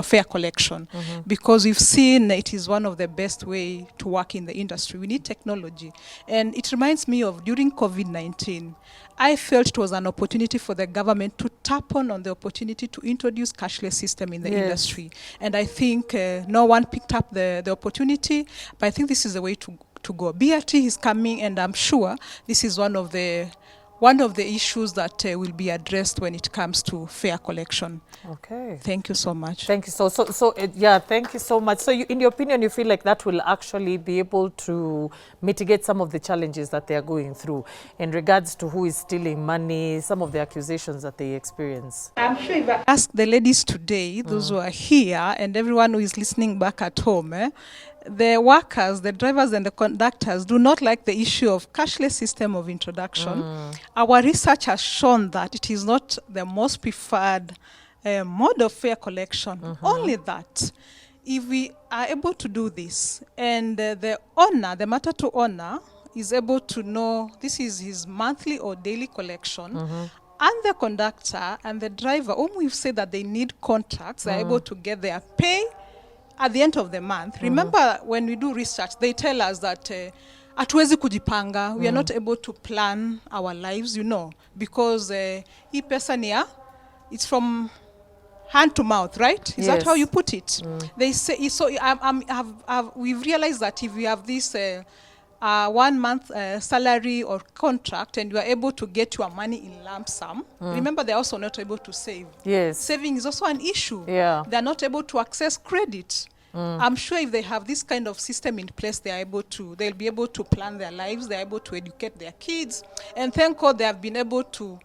fare collection because we've seen it is one of the best way to work in the industry. We need technology. And it reminds me of during COVID-19, I felt it was an opportunity for the government to tap on the opportunity to introduce cashless system in the industry. And I think no one picked up the opportunity, but I think this is the way to go. BRT is coming, and I'm sure this is one of the one of the issues that will be addressed when it comes to fare collection. Okay. Thank you so much. Thank you. Thank you so much. So in your opinion, you feel like that will actually be able to mitigate some of the challenges that they are going through in regards to who is stealing money, some of the accusations that they experience? I'm sure if I ask the ladies today, those who are here, and everyone who is listening back at home, the workers, the drivers and the conductors do not like the issue of cashless system of introduction. Our research has shown that it is not the most preferred mode of fare collection. Only that, if we are able to do this, and the owner, the matatu owner, is able to know this is his monthly or daily collection, and the conductor and the driver, whom we've said that they need contracts, they're able to get their pay at the end of the month. Remember, when we do research, they tell us that hatuwezi kujipanga, we are not able to plan our lives, because hii pesa ni ya, it's from hand to mouth, right? Is that how you put it? They say, so we've realized that if we have this 1 month salary or contract and you are able to get your money in lump sum, remember they're also not able to save. Yes. Saving is also an issue. Yeah. They're not able to access credit. I'm sure if they have this kind of system in place, they'll be able to plan their lives, they're able to educate their kids, and thank God they have been able to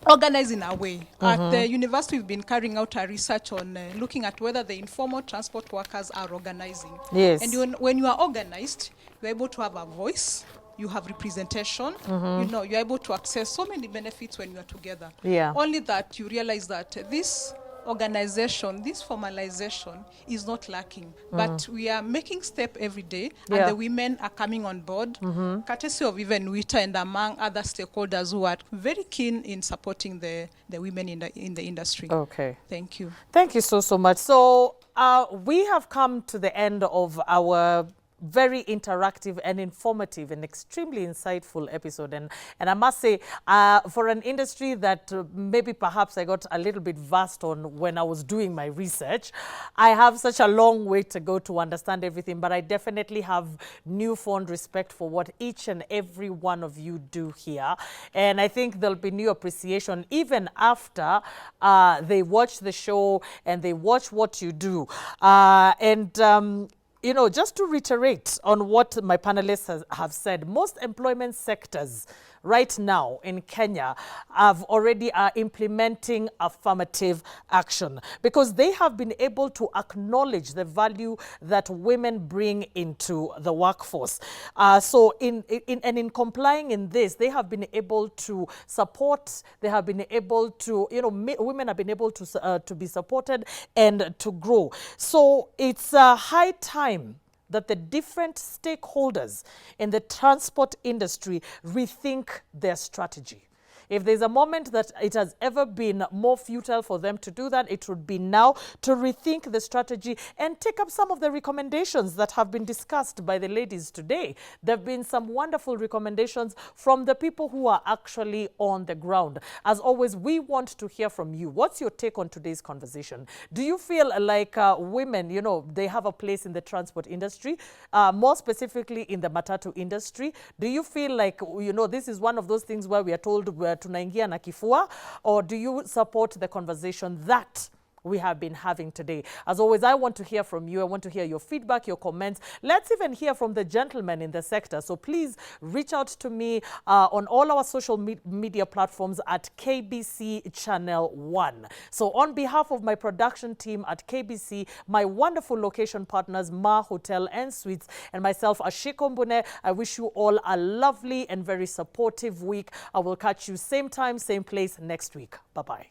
organize in a way. At the university, we've been carrying out our research on looking at whether the informal transport workers are organizing. Yes. And when you are organized, you're able to have a voice, you have representation, you're able to access so many benefits when you are together. Yeah. Only that you realize that this organization, this formalization is not lacking. But we are making step every day, and the women are coming on board, courtesy of even WITA and among other stakeholders who are very keen in supporting the women in the industry. Okay. Thank you. Thank you so much. So we have come to the end of our very interactive and informative and extremely insightful episode. And I must say, for an industry that maybe perhaps I got a little bit vast on when I was doing my research, I have such a long way to go to understand everything, but I definitely have newfound respect for what each and every one of you do here. And I think there'll be new appreciation even after they watch the show and they watch what you do. Just to reiterate on what my panelists have said, most employment sectors right now in Kenya already are implementing affirmative action because they have been able to acknowledge the value that women bring into the workforce. So in complying in this, they have been able to support, they have been able to, women have been able to be supported and to grow. So it's high time that the different stakeholders in the transport industry rethink their strategy. If there's a moment that it has ever been more futile for them to do that, it would be now to rethink the strategy and take up some of the recommendations that have been discussed by the ladies today. There have been some wonderful recommendations from the people who are actually on the ground. As always, we want to hear from you. What's your take on today's conversation? Do you feel like women, they have a place in the transport industry, more specifically in the matatu industry? Do you feel like, this is one of those things where we are told tunaingia na kifua, or do you support the conversation that we have been having today? As always, I want to hear from you. I want to hear your feedback, your comments. Let's even hear from the gentlemen in the sector. So please reach out to me on all our social media platforms at KBC Channel 1. So on behalf of my production team at KBC, my wonderful location partners, Ma Hotel and Suites, and myself, Ashiko Mbune, I wish you all a lovely and very supportive week. I will catch you same time, same place next week. Bye-bye.